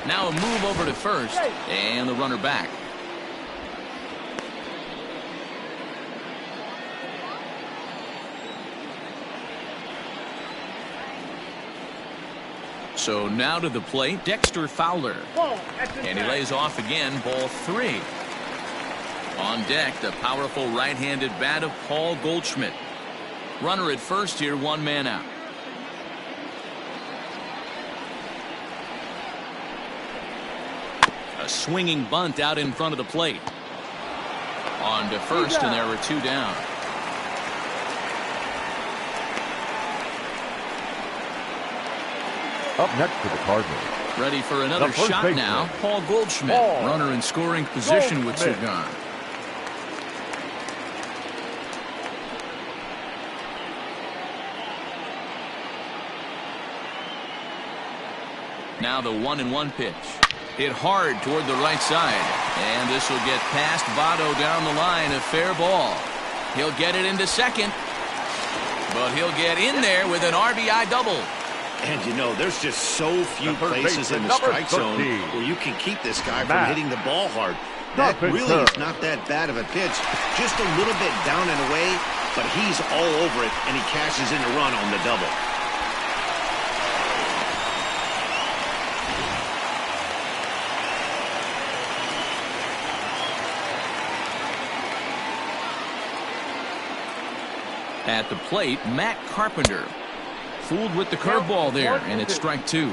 S1: Now a move over to first, and the runner back. So now to the plate, Dexter Fowler.
S6: Ball, that's
S1: And he lays off again, ball 3. On deck, the powerful right-handed bat of Paul Goldschmidt. Runner at first here, 1 man out. A swinging bunt out in front of the plate. On to first, and there were 2 down.
S5: Up next for the Cardinals.
S1: Ready for another
S5: The first
S1: shot
S5: baseman.
S1: now. Paul Goldschmidt,
S5: Paul
S1: runner in scoring position with 2
S5: Goldschmidt.
S1: gone. Now the 1-1 pitch. Hit hard toward the right side. And this will get past Votto down the line. A fair ball. He'll get it into second. But he'll get in there with an RBI double.
S3: And you know, there's just so few
S5: The third
S3: places
S5: baseman,
S3: in the strike
S5: number
S3: zone
S5: 13.
S3: where you can keep this guy from
S5: Matt.
S3: hitting the ball hard. That
S5: Nothing
S3: really
S5: good.
S3: is not that bad of a pitch. Just a little bit down and away, but he's all over it, and he cashes in a run on the double.
S1: At the plate, Matt Carpenter. Fooled with the curveball there, and it's strike 2.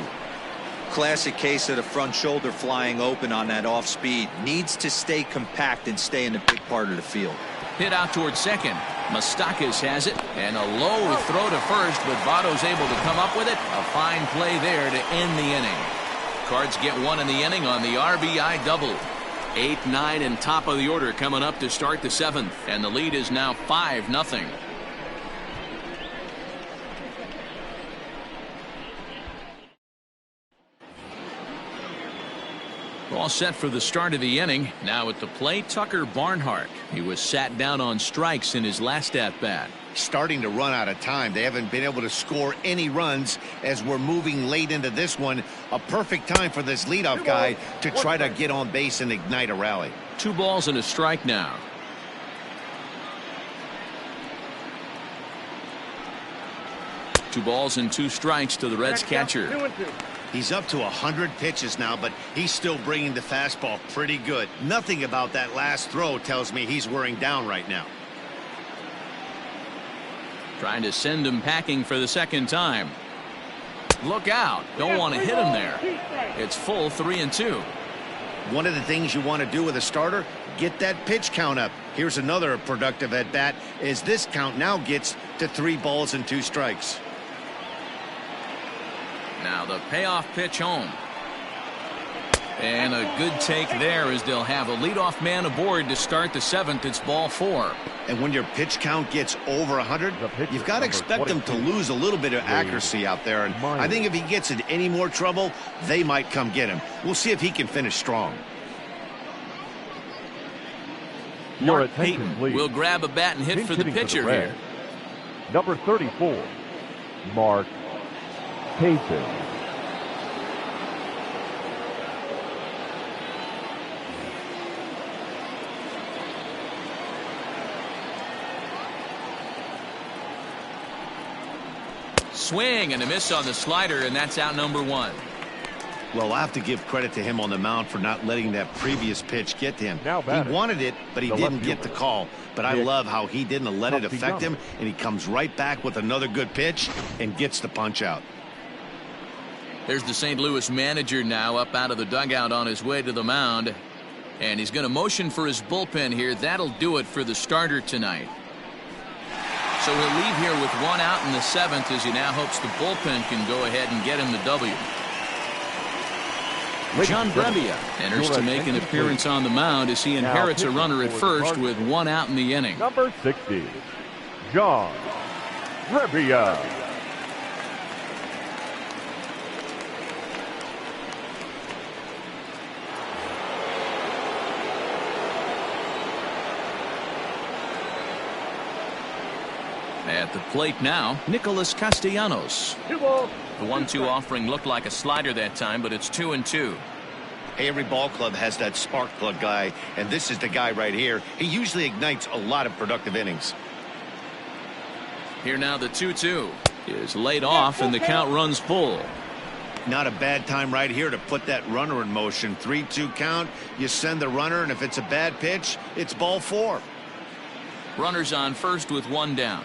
S2: Classic case of the front shoulder flying open on that off speed. Needs to stay compact and stay in the big part of the field.
S1: Hit out towards second. Moustakas has it, and a low throw to first, but Votto's able to come up with it. A fine play there to end the inning. Cards get 1 in the inning on the RBI double. 8, 9, and top of the order coming up to start the 7th, and the lead is now 5-0. All set for the start of the inning. Now at the plate, Tucker Barnhart. He was sat down on strikes in his last at-bat.
S4: Starting to run out of time. They haven't been able to score any runs as we're moving late into this one. A perfect time for this leadoff guy to try to get on base and ignite a rally.
S1: 2 balls and a strike now. Two balls and 2 strikes to the Reds catcher.
S6: 2-2.
S3: He's up to 100 pitches now, but he's still bringing the fastball pretty good. Nothing about that last throw tells me he's wearing down right now.
S1: Trying to send him packing for the second time. Look out. Don't want to hit him there. It's full 3-2.
S3: One of the things you want to do with a starter, get that pitch count up. Here's another productive at bat as this count now gets to 3 balls and 2 strikes.
S1: Now the payoff pitch home. And a good take there as they'll have a leadoff man aboard to start the 7th. It's ball 4.
S3: And when your pitch count gets over 100,
S5: The pitcher,
S3: you've got to
S5: number
S3: expect them to
S5: 22.
S3: lose a little bit of accuracy out there. And I think if he gets in any more trouble, they might come get him. We'll see if he can finish strong.
S5: Your
S1: Mark
S5: attention,
S1: Payton
S5: please.
S1: will grab a bat and hit for the
S5: Hitting
S1: pitcher
S5: Reds.
S1: here.
S5: Number 34, Mark Payton.
S1: Swing and a miss on the slider, and that's out number 1.
S3: Well, I have to give credit to him on the mound for not letting that previous pitch get to him.
S5: Now
S3: He
S5: batting,
S3: wanted it, but he
S5: the
S3: didn't
S5: left
S3: get the
S5: fielder,
S3: call. But I
S5: Nick
S3: love how he didn't let it
S5: Castillo.
S3: affect him, and he comes right back with another good pitch and gets the punch out.
S1: There's the St. Louis manager now up out of the dugout on his way to the mound. And he's going to motion for his bullpen here. That'll do it for the starter tonight. So he'll leave here with 1 out in the 7th as he now hopes the bullpen can go ahead and get him the W. John Brebbia enters to make an appearance on the mound as he inherits a runner at first with 1 out in the inning.
S5: Number 60, John Brebbia.
S1: At the plate now, Mikolas Castellanos.
S6: 2 balls.
S1: The 1-2 offering looked like a slider that time, but it's 2-2.
S3: Hey, every ball club has that spark plug guy, and this is the guy right here. He usually ignites a lot of productive innings.
S1: Here now the 2-2 is laid off and the count runs full.
S3: Not a bad time right here to put that runner in motion. 3-2 count. You send the runner, and if it's a bad pitch, it's ball 4.
S1: Runners on first with one down.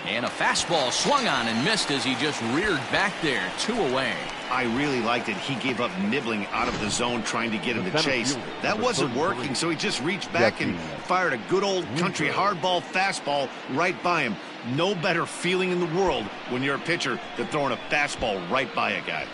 S1: And a fastball swung on and missed as he just reared back there. 2 away.
S3: I really liked it. He gave up nibbling out of the zone trying to get him to chase. That wasn't working, so he just reached back and fired a good old country hardball fastball right by him. No better feeling in the world when you're a pitcher than throwing a fastball right by a guy.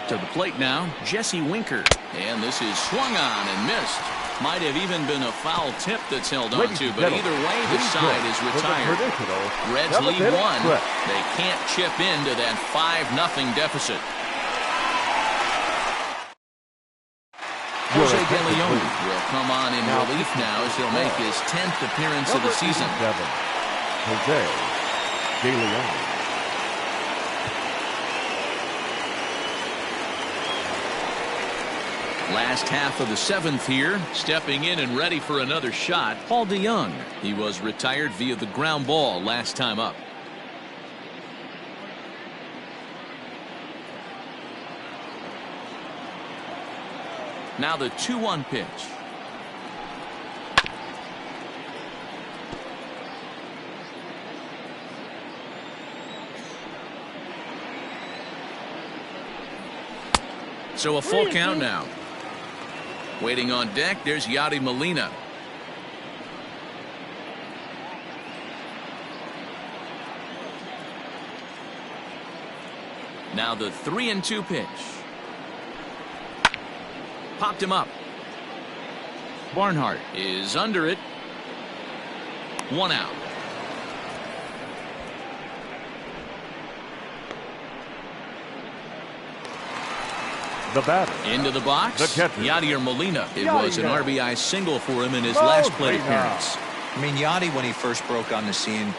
S1: To the plate now, Jesse Winker. And this is swung on and missed. Might have even been a foul tip that's held on to, but either way, the side is retired. Reds lead 1. They can't chip into that 5-0 deficit. Jose De Leon will come on in relief now as he'll make his 10th appearance of the season.
S5: Jose De Leon.
S1: Last half of the 7th here, stepping in and ready for another shot, Paul DeJong. He was retired via the ground ball last time up. Now the 2-1 pitch. So a full count now. Waiting on deck, there's Yadi Molina. Now the 3-2 pitch. Popped him up. Barnhart is under it. 1 out.
S5: The batter.
S1: Into the box.
S5: The catcher.
S1: Yadier Molina. It was an RBI single for him in his last plate appearance.
S2: I mean, Yadi, when he first broke on the scene,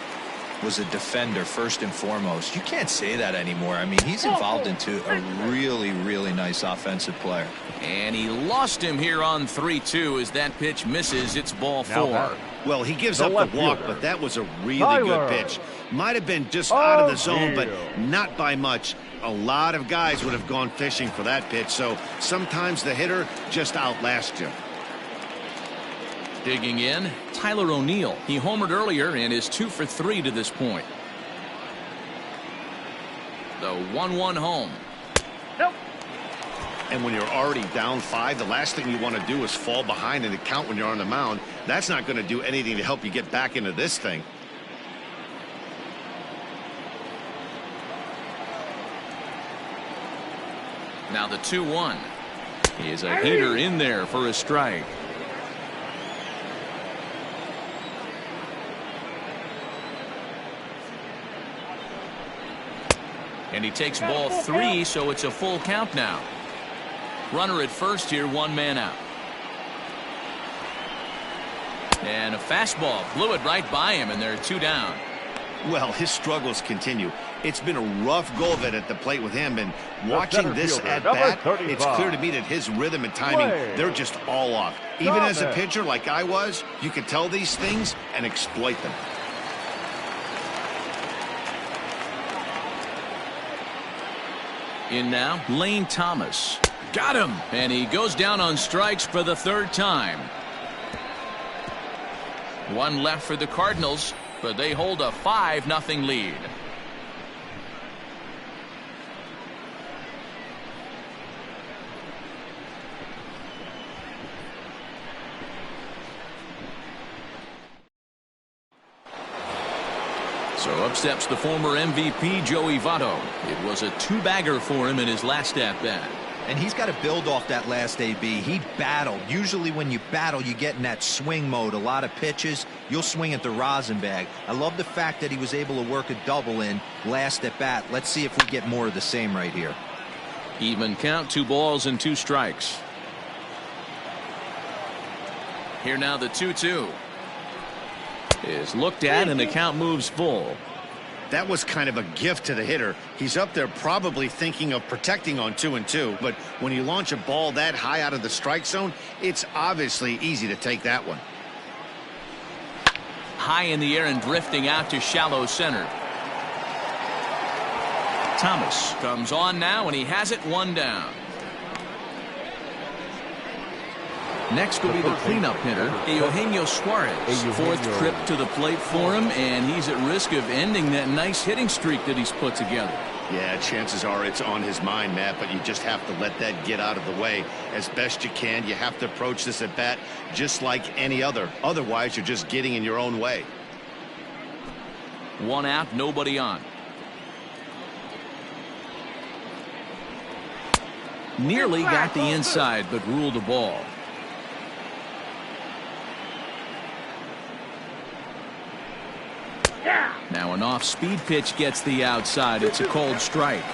S2: was a defender first and foremost. You can't say that anymore. I mean, he's evolved into a really, really nice offensive player.
S1: And he lost him here on 3-2 as that pitch misses. It's ball 4.
S3: Well, he gives up the walk, but that was a really good pitch. Might have been just out of the zone, but not by much. A lot of guys would have gone fishing for that pitch, so sometimes the hitter just outlasts you.
S1: Digging in, Tyler O'Neill. He homered earlier and is 2 for 3 to this point. The 1-1 home.
S3: And when you're already down 5, the last thing you want to do is fall behind in the count when you're on the mound. That's not going to do anything to help you get back into this thing.
S1: Now the 2-1. He is a heater in there for a strike. And he takes ball 3, so it's a full count now. Runner at first here, 1 man out. And a fastball blew it right by him, and they're 2 down.
S3: Well, his struggles continue. It's been a rough go of it at the plate with him, and watching this at bat, it's clear to me that his rhythm and timing, they're just all off. Even as a pitcher like I was, you could tell these things and exploit them.
S1: In now, Lane Thomas. Got him! And he goes down on strikes for the 3rd time. 1 left for the Cardinals, but they hold a 5-0 lead. So up steps the former MVP, Joey Votto. It was a 2-bagger for him in his last at-bat.
S2: And he's got to build off that last AB. He battled. Usually when you battle, you get in that swing mode. A lot of pitches, you'll swing at the rosin bag. I love the fact that he was able to work a double in last at bat. Let's see if we get more of the same right here.
S1: Even count, 2 balls and 2 strikes. Here now the 2-2 is looked at and the count moves full.
S3: That was kind of a gift to the hitter. He's up there probably thinking of protecting on 2-2, but when you launch a ball that high out of the strike zone, it's obviously easy to take that one.
S1: High in the air and drifting out to shallow center. Thomas comes on now, and he has it, one down. Next will be the cleanup hitter, Eugenio Suarez. Fourth trip to the plate for him, and he's at risk of ending that nice hitting streak that he's put together.
S3: Yeah, chances are it's on his mind, Matt, but you just have to let that get out of the way as best you can. You have to approach this at bat just like any other. Otherwise, you're just getting in your own way.
S1: One out, nobody on. Nearly got the inside, but ruled a ball. Now an off-speed pitch gets the outside. It's a cold strike.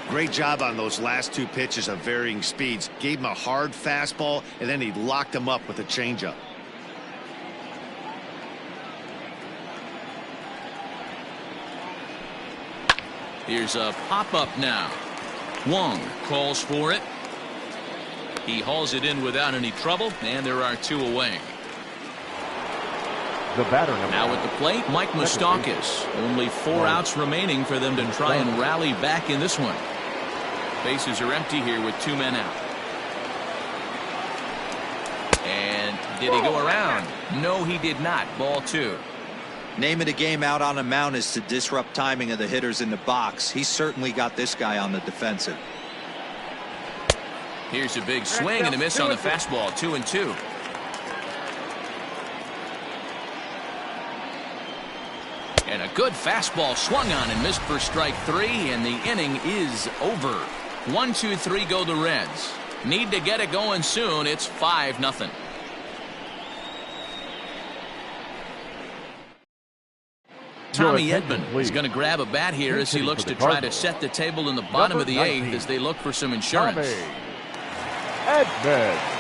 S3: Great job on those last two pitches of varying speeds. Gave him a hard fastball, and then he locked him up with a changeup.
S1: Here's a pop-up now. Wong calls for it. He hauls it in without any trouble, and there are two away.
S5: The batter
S1: now at the plate, Mike Moustakas. Only 4 outs remaining for them to try and rally back in this one. Bases are empty here with 2 men out. And did he go around? No, he did not. Ball 2.
S2: Name of the game out on the mound is to disrupt timing of the hitters in the box. He certainly got this guy on the defensive.
S1: Here's a big swing and a miss on the fastball. 2-2. And a good fastball swung on and missed for strike 3, and the inning is over. 1-2-3 go the Reds. Need to get it going soon. It's 5-0. Tommy Edman is going to grab a bat here as he looks to try to set the table in the bottom of the 8th as they look for some insurance.
S5: Edman.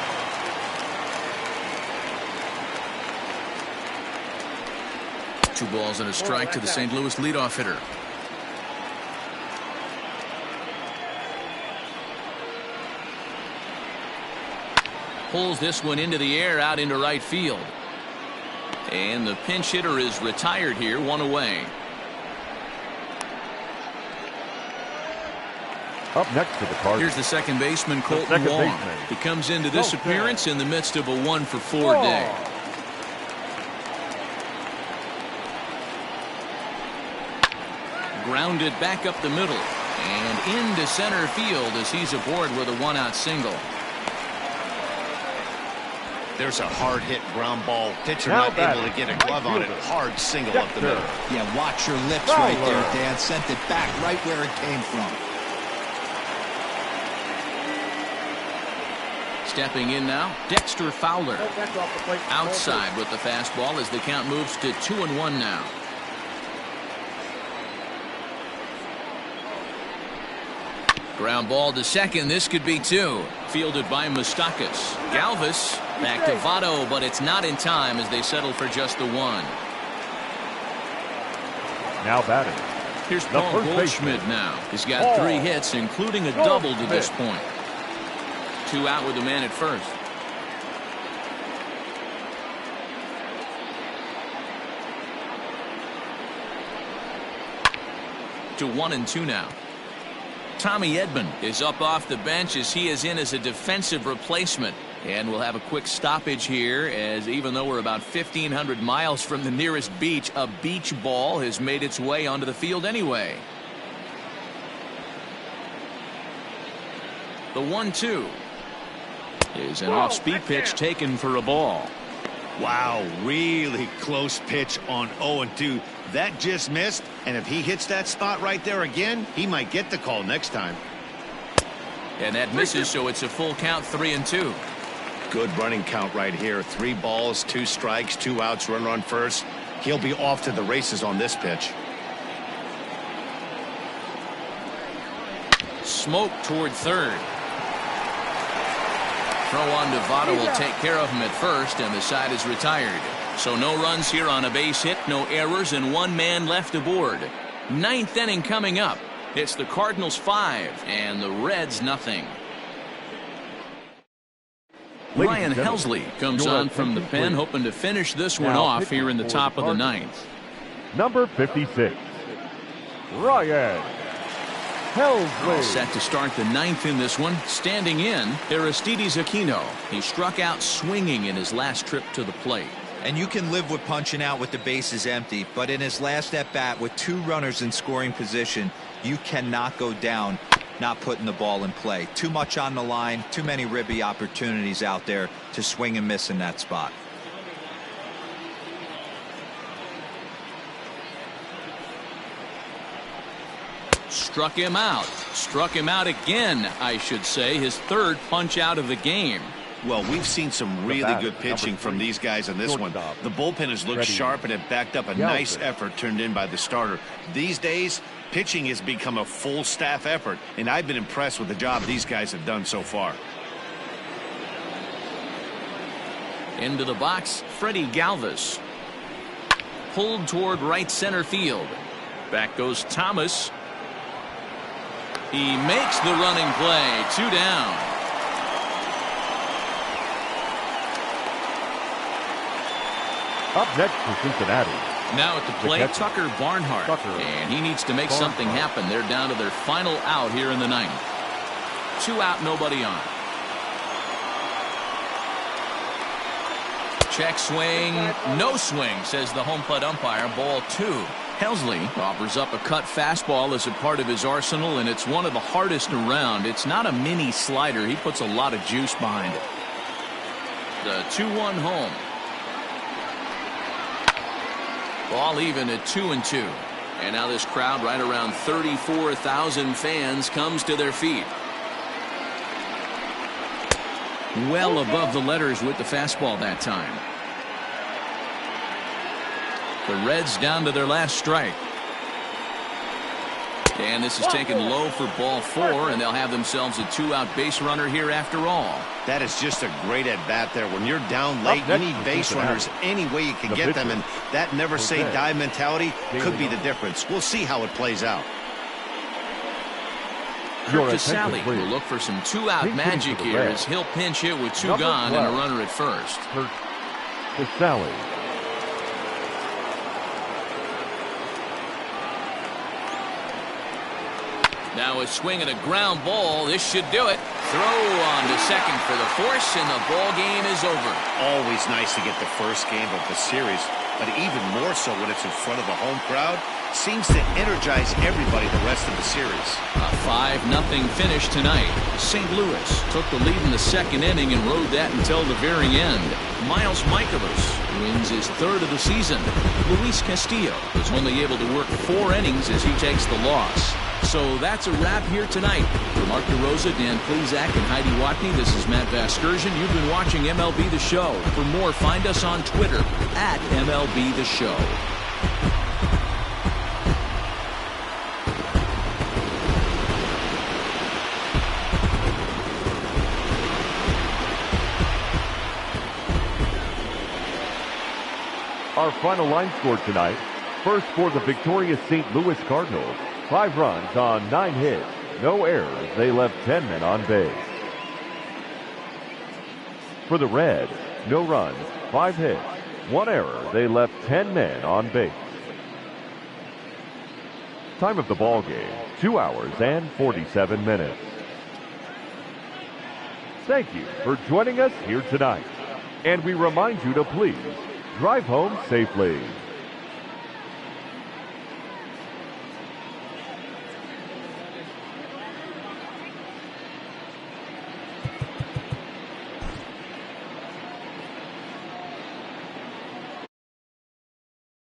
S1: 2 balls and a strike to the St. Louis leadoff hitter. Pulls this one into the air out into right field. And the pinch hitter is retired here, 1 away.
S5: Up next to the Cardinals.
S1: Here's the second baseman, Colton Wong. He comes into this appearance in the midst of a 1-for-4 day. Grounded back up the middle and into center field as he's aboard with a 1-out single.
S3: There's a hard hit ground ball. Pitcher not able to get a glove on it. Hard single up the middle.
S2: Yeah, watch your lips right there, Dan. Sent it back right where it came from.
S1: Stepping in now, Dexter Fowler. Outside with the fastball as the count moves to 2-1 now. Ground ball to second. This could be 2. Fielded by Moustakas. Galvis back to Votto, but it's not in time as they settle for just the 1.
S5: Now batting.
S1: Here's Paul Goldschmidt now. He's got 3 hits, including a double to this point. 2 out with the man at first. To 1-2 now. Tommy Edman is up off the bench as he is in as a defensive replacement. And we'll have a quick stoppage here as even though we're about 1,500 miles from the nearest beach, a beach ball has made its way onto the field anyway. The 1-2 is an off-speed pitch taken for a ball.
S3: Wow, really close pitch on 0-2. That just missed, and if he hits that spot right there again, he might get the call next time.
S1: And that misses, so it's a full count, 3-2.
S3: Good running count right here. 3 balls, 2 strikes, 2 outs, runner on first. He'll be off to the races on this pitch.
S1: Smoke toward third. Throw on to Votto will take care of him at first, and the side is retired. So no runs here on a base hit, no errors, and 1 man left aboard. Ninth inning coming up. It's the Cardinals 5 and the Reds nothing. Ryan Helsley comes on from the pen, hoping to finish this one off here in the top of the ninth.
S5: Number 56, Ryan Helsley.
S1: Set to start the ninth in this one. Standing in, Aristides Aquino. He struck out swinging in his last trip to the plate.
S2: And you can live with punching out with the bases empty, but in his last at-bat with 2 runners in scoring position, you cannot go down not putting the ball in play. Too much on the line, too many ribby opportunities out there to swing and miss in that spot.
S1: Struck him out. Struck him out again, I should say. His 3rd punch out of the game.
S3: Well, we've seen some really good pitching from these guys in this one. The bullpen has looked sharp and it backed up a nice effort turned in by the starter. These days, pitching has become a full staff effort, and I've been impressed with the job these guys have done so far.
S1: Into the box, Freddie Galvis. Pulled toward right center field. Back goes Thomas. He makes the running play. 2 down.
S5: Up next for Cincinnati.
S1: Now at the plate, Tucker Barnhart. And he needs to make something happen. They're down to their final out here in the ninth. 2 out, nobody on. Check swing, no swing, says the home plate umpire. Ball 2. Helsley offers up a cut fastball as a part of his arsenal, and it's one of the hardest around. It's not a mini slider. He puts a lot of juice behind it. The 2-1 home. Ball even at 2-2. And now this crowd, right around 34,000 fans, comes to their feet. Well above the letters with the fastball that time. The Reds down to their last strike. And this is taken low for ball 4, and they'll have themselves a 2-out base runner here after all.
S3: That is just a great at-bat there. When you're down late, you need base runners any way you can get them, and that never-say-die mentality could be the difference. We'll see how it plays out.
S1: Kurt Castillo will look for some 2-out magic here as he'll pinch hit with 2 gone and a runner at first.
S5: Kurt Castillo.
S1: Now a swing and a ground ball. This should do it. Throw on to second for the force, and the ball game is over.
S3: Always nice to get the first game of the series, but even more so when it's in front of a home crowd. Seems to energize everybody the rest of the series.
S1: A 5-0 finish tonight. St. Louis took the lead in the 2nd inning and rode that until the very end. Miles Mikolas wins his 3rd of the season. Luis Castillo was only able to work 4 innings as he takes the loss. So that's a wrap here tonight. For Mark DeRosa, Dan Plezak, and Heidi Watney, this is Matt Vasgersian. You've been watching MLB The Show. For more, find us on Twitter at MLB The Show.
S5: Our final line score tonight. First for the victorious St. Louis Cardinals. 5 runs on 9 hits. No errors. They left 10 men on base. For the Reds, no runs, 5 hits, 1 error. They left 10 men on base. Time of the ball game, 2 hours and 47 minutes. Thank you for joining us here tonight. And we remind you to please drive home safely.